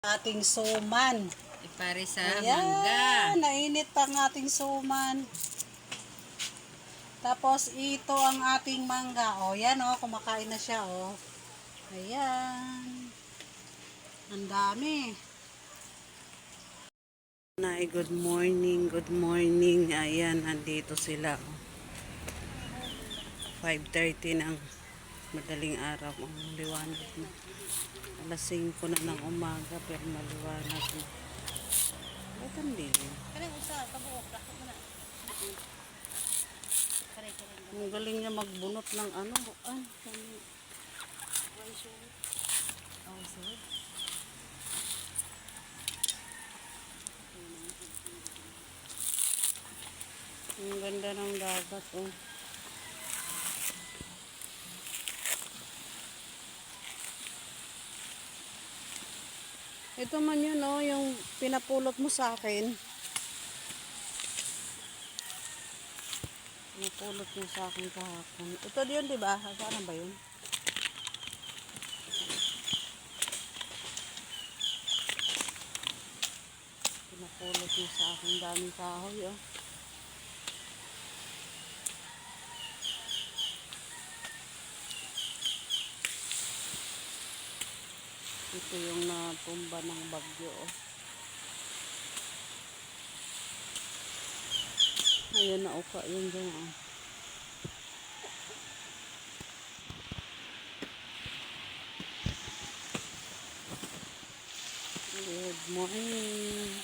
Ating suman. Ipare sa Ayan, mangga. nainit pa ang ating suman. Tapos ito ang ating mangga. O, yan o, kumakain na siya o. Ayan. Ang dami. Good morning, good morning. Ayan, nandito sila. 5:30 ng madaling araw. Ang liwanag na. Alas 5 na ng umaga pero maliwanag na. Ba't ang dilim? Ang galing niya magbunot ng ano. Ang ganda ng dagat oh. Ito man yun oh, yung pinapulot mo sa akin. Pinapulot mo sa akin kahapon. Ito yun, di ba? Saan ba yun? Pinapulot mo sa akin. Daming kahoy oh. Ito yung natumba ng bagyo oh. Ayan na uka yun dyan oh. Good morning.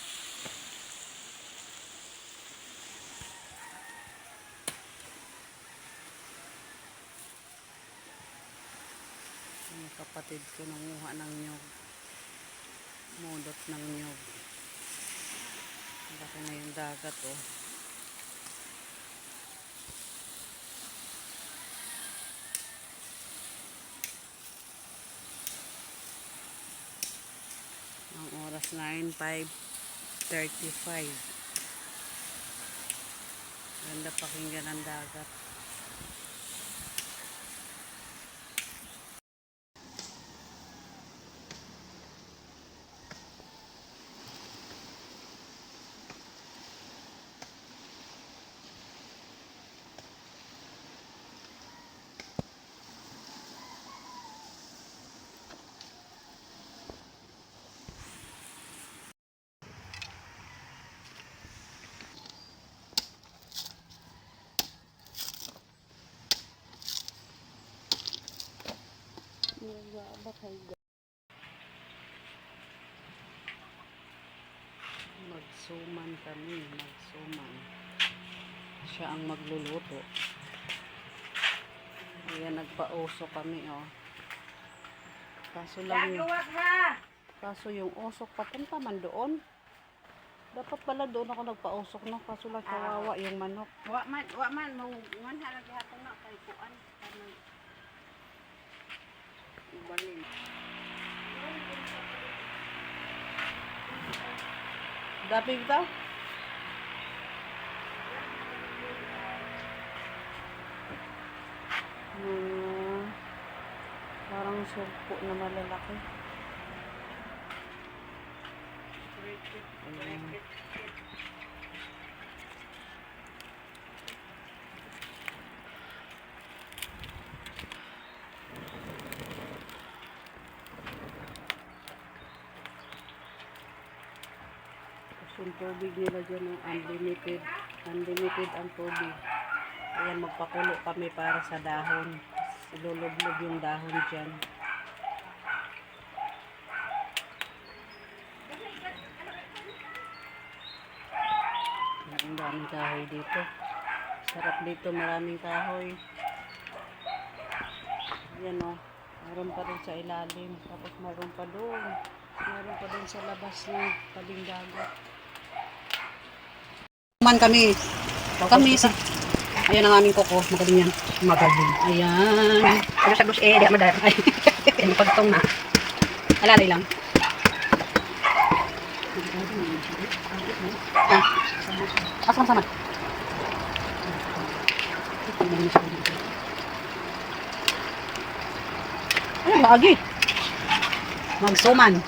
Ang kapatid ko nanguha ng nyog. Mudot ng nyog. Laki na yung dagat oh. Ang oras 9:35. Ganda pakinggan ng dagat. Magsuman kami, magsuman. Siya ang magluluto. Ayan, nagpa-usok kami oh. Kaso lang yung usok papunta man doon. Dapat pala doon ako nagpa-usok no, kaso lang kawawa yung manok. Wa man mo halagi hatong na kay kuan. Ubalin. Dapat ito? Parang sugpo na malalaki. Ayan. Yung tubig nila dyan ng unlimited ang tubig. Ayan, magpakulo kami para sa dahon. Ilulublob yung dahon dyan. Ang daming kahoy dito. Sarap dito, maraming kahoy. Ayan o, meron pa rin sa ilalim. Tapos meron pa doon. Meron pa doon sa labas ng tabing dagat. Kami sa ayan ang aming koko, magaling yan. Magaling. Ayan. Pero sa dus di madar. Ay. Ano pagtong na. Alalay lang. Sama-sama. Ayan, lagi. Magsuman.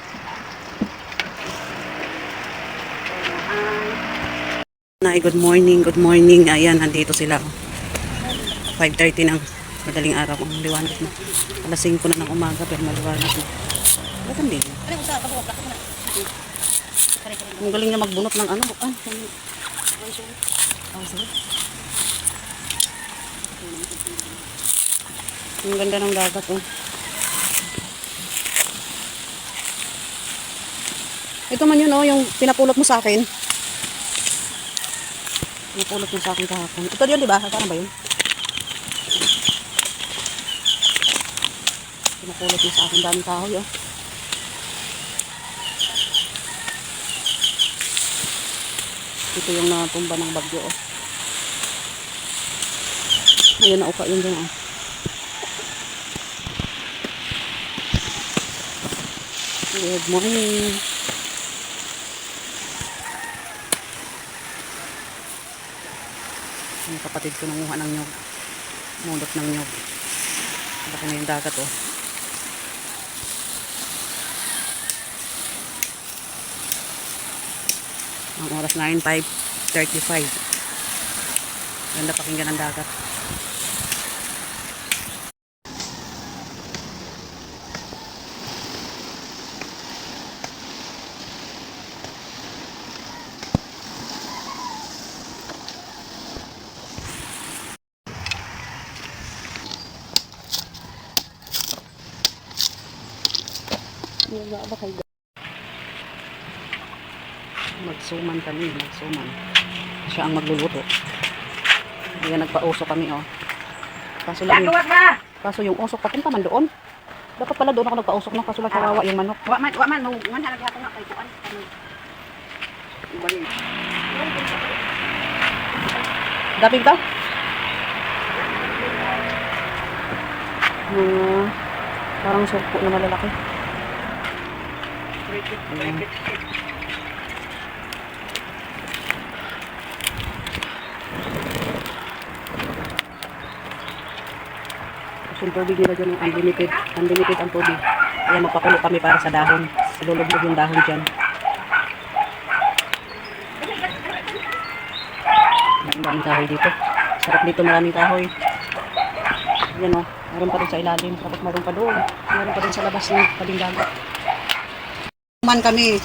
Good morning, good morning. Ayan, nandito sila. 5:30 ng madaling araw. Ang liwanag na. Alas 5 na ng umaga, pero maliwanag na. Bakit hindi? Ang galing niya magbunot ng ano. Ang ganda ng dagat, oh. Ito man yun, oh, yung pinapulot mo sa akin. Pinapulot mo sa akin kahapon. Ito yun, di ba? Saan ba yun? Pinapulot mo sa akin. Daming kahoy, oh. Ito yung natumba ng bagyo, oh. Ayun, nauka yun dyan, oh. Good morning. Yung kapatid ko nanguha ng nyog. Mulot ng nyog. Laki na yung dagat, oh. Ang oras 9:35. Ganda pakinggan ng dagat. Magsuman kami, magsuman. Siya ang magluluto. Ayan, nagpa-usok kami, oh. Kaso yung usok papunta man doon. Dapat pala doon ako nagpa-usok, no? Kaso lang kawawa yung manok. Wa man, ngunhan lagi ako na kay kuan. Dapig ka? Parang surpo na malalaki. Ayan. Yung tubig nila dyan, unlimited ang tubig. Kaya magpakulo kami para sa dahon. Ilulubog yung dahon dyan. Maraming kahoy dito. Sarap dito, maraming kahoy. Yan, o, meron pa rin sa ilalim. Tapos meron pa doon. Meron pa rin sa labas ng tabing dagat. Man kami.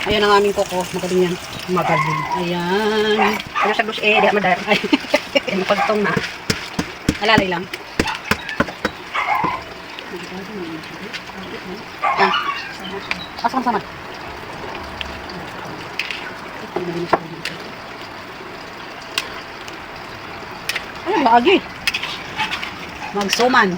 Ayan ang aming koko. Magaling yan. Magaling. Ayan. Ano sa bus di madar. Ay. Ano pagtong na. Alalay lang. Asam sama. Ayan, lagi. Magsuman.